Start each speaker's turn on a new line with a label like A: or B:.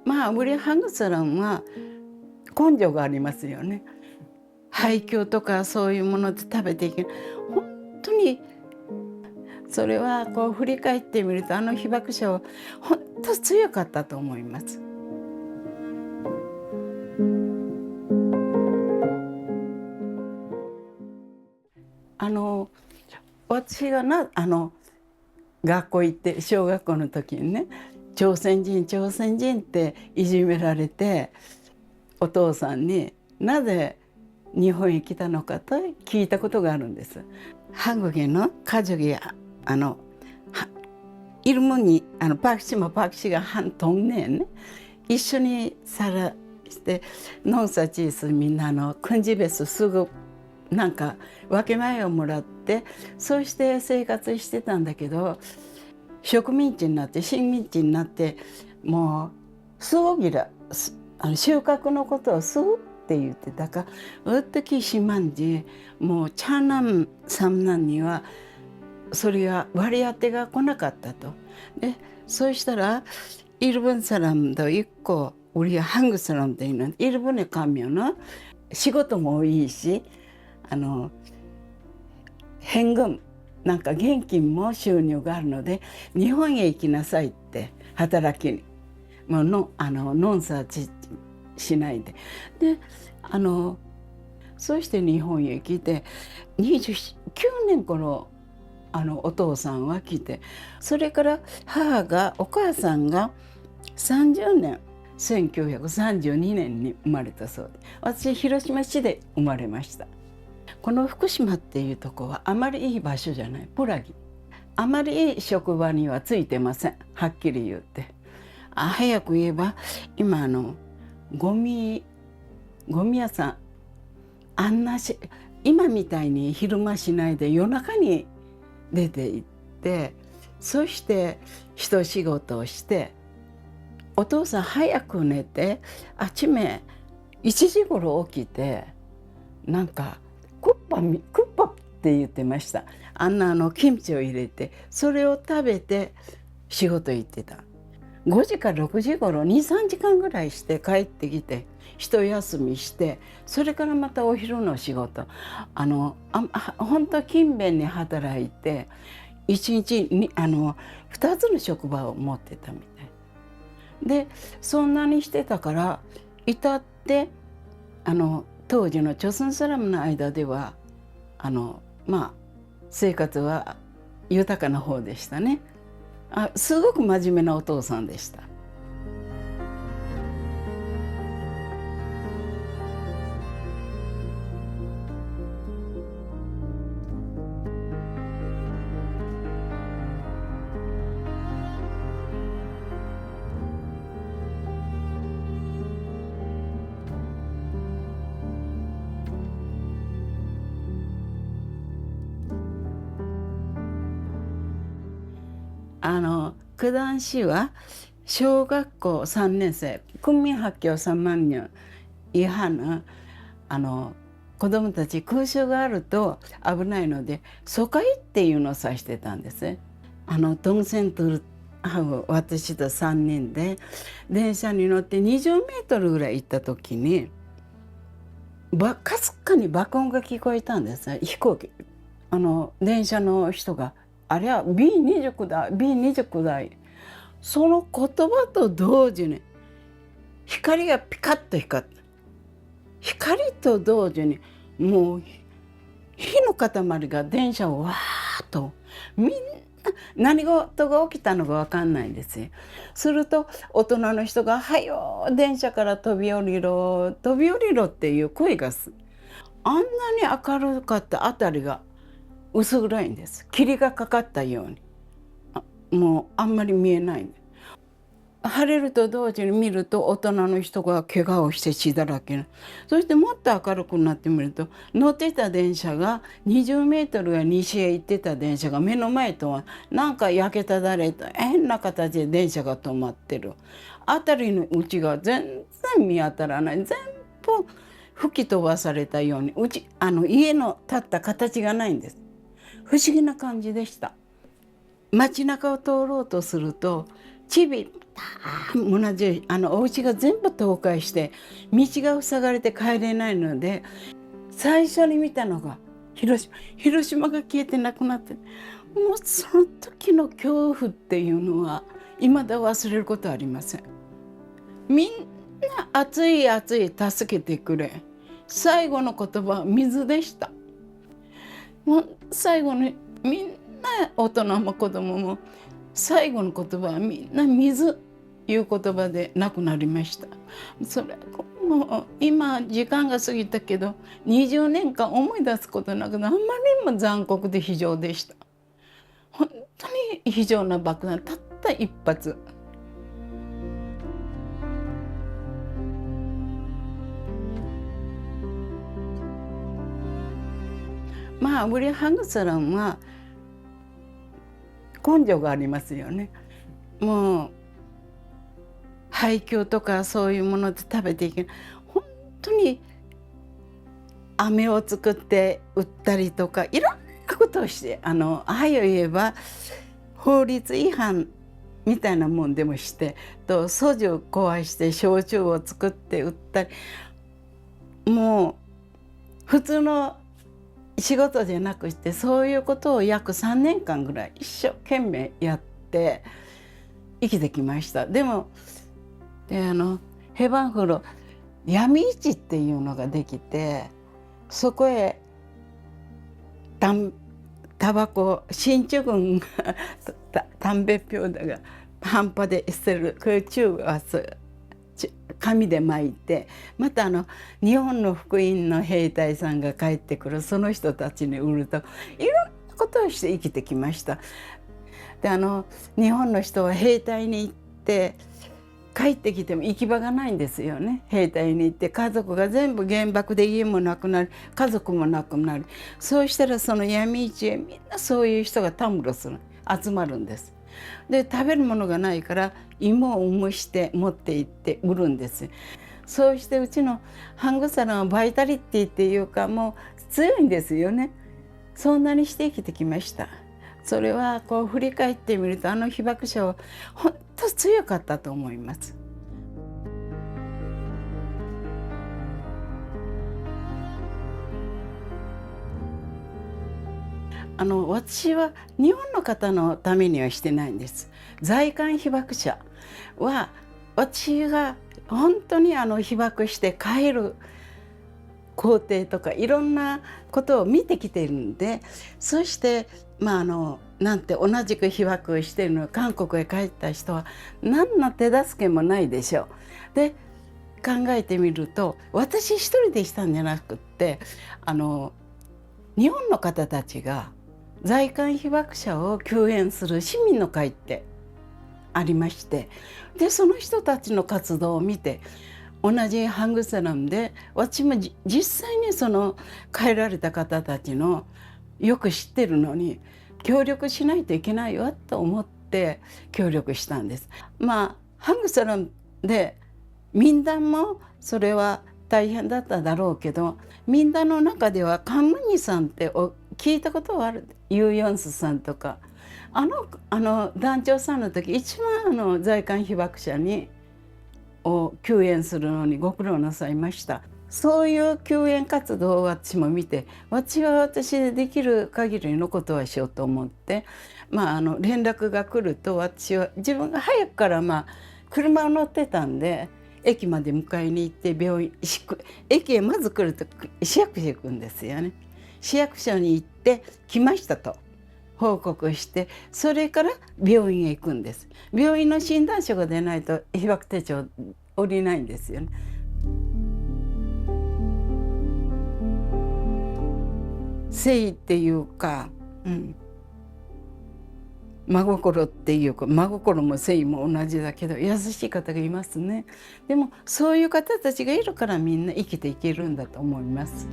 A: まあウリハングサランは根性がありますよね。廃墟とかそういうもので食べていける。本当にそれはこう振り返ってみると、あの被爆者は本当強かったと思います。私が学校行って小学校の時にね、朝鮮人朝鮮人っていじめられて、お父さんになぜ日本へ来たのかと聞いたことがあるんです。한국에の가족이 이름이 박씨가 한 동네에 一緒に살아して農作地すみんな큰 집에서すぐなんか分け前をもらって、そうして生活してたんだけど、植民地になって植民地になって、もうすごぎら収穫のことをすぐって言ってたから、어떻게 심한지もう차남 삼남にはそれが割り当てが来なかったと。でそうしたら일본 사람도 있고 우리 한국 사람도 있는 일본에 가면은仕事もいいし、현금なんか現金も収入があるので日本へ行きなさいって働きに、もうノンサーチしないで、でそうして日本へ来て29年頃お父さんは来て、それからお母さんが30年1932年に生まれたそうで、私広島市で生まれました。この福島っていうとこはあまりいい場所じゃない。プラギあまりいい職場にはついてません、はっきり言って。早く言えば今ゴミ屋さん、今みたいに昼間しないで夜中に出て行って、そして一仕事をして、お父さん早く寝てあっちめ1時頃起きて、なんかクッパって言ってました。キムチを入れてそれを食べて仕事行ってた。5時から6時頃 2,3 時間ぐらいして帰ってきて一休みして、それからまたお昼の仕事、本当勤勉に働いて1日に2つの職場を持ってたみたいで、そんなにしてたから至って当時の朝鮮サラムの間ではまあ生活は豊かな方でしたね。すごく真面目なお父さんでした。九段市は小学校3年生국민학교3학년以下の子どもたち、空襲があると危ないので疎開っていうのを指してたんです。동생들하고私と3人で電車に乗って20メートルぐらい行った時にかすかに爆音が聞こえたんです。飛行機電車の人があれは B29 だ B29 だ、その言葉と同時に光がピカッと光った。光と同時にもう火の塊が電車をわーっと、みんな何事が起きたのか分かんないんですよ。すると大人の人が「はよ電車から飛び降りろ飛び降りろ」っていう声があんなに明るかったあたりが薄暗いんです。霧がかかったようにもうあんまり見えないんです。晴れると同時に見ると大人の人が怪我をして血だらけ。そしてもっと明るくなってみると乗ってた電車が20メートルが西へ行ってた電車が目の前とはなんか焼けただれた変な形で電車が止まってる。辺りのうちが全然見当たらない。全部吹き飛ばされたように家の立った形がないんです。不思議な感じでした。街中を通ろうとするとちび同じお家が全部倒壊して道が塞がれて帰れないので、最初に見たのが広島が消えてなくなって、もうその時の恐怖っていうのは未だ忘れることはありません。みんな熱い熱い助けてくれ、最後の言葉は水でした。もう最後にみんな大人も子供も最後の言葉はみんな水いう言葉で亡くなりました。それもう今時間が過ぎたけど20年間思い出すことなく、あんまりにも残酷で非常でした。本当に非常な爆弾、たった一発。まあウリ・ハグサランは根性がありますよね。もう配給とかそういうもので食べていけない。本当に飴を作って売ったりとかいろんなことをして、ああいう言えば法律違反みたいなもんでもしてと、ソジュ壊して焼酎を作って売ったり、もう普通の仕事じゃなくしてそういうことを約3年間ぐらい一生懸命やって生きてきました。でもヘバンフロ闇市っていうのができて、そこへタバコ進駐軍が담배표다가半端で捨てる空中は紙で巻いて、また日本の福音の兵隊さんが帰ってくる、その人たちに売ると、いろんなことをして生きてきました。で日本の人は兵隊に行って帰ってきても行き場がないんですよね。兵隊に行って家族が全部原爆で家もなくなり家族もなくなり、そうしたらその闇市へみんなそういう人がたむろする集まるんです。で食べるものがないから芋を蒸して持って行って売るんです。そうしてうちのハングサランはバイタリティっていうかもう強いんですよね。そんなにして生きてきました。それはこう振り返ってみると被爆者は本当強かったと思います。私は日本の方のためにはしてないんです。在韓被爆者は私が本当に被爆して帰る工程とかいろんなことを見てきているんで、そしてなんて同じく被爆しているの韓国へ帰った人は何の手助けもないでしょう。で考えてみると私一人でしたんじゃなくって日本の方たちが在韓被爆者を救援する市民の会ってありまして、でその人たちの活動を見て同じハングサランで私も実際にその帰られた方たちのよく知ってるのに協力しないといけないわと思って協力したんです。ハングサランで民団もそれは大変だっただろうけど、民団の中ではカンムニさんって聞いたことはある。ユーヨンスさんとか団長さんの時一番在韓被爆者を救援するのにご苦労なさいました。そういう救援活動を私も見て、私は私でできる限りのことはしようと思って、連絡が来ると私は自分が早くから車を乗ってたんで駅まで迎えに行って病院駅へまず来ると市役所行くんですよね。市役所に行って来ましたと報告して、それから病院へ行くんです。病院の診断書が出ないと被爆手帳降りないんですよね。誠意っていうか、真心っていうか、真心も誠意も同じだけど優しい方がいますね。でもそういう方たちがいるからみんな生きていけるんだと思います。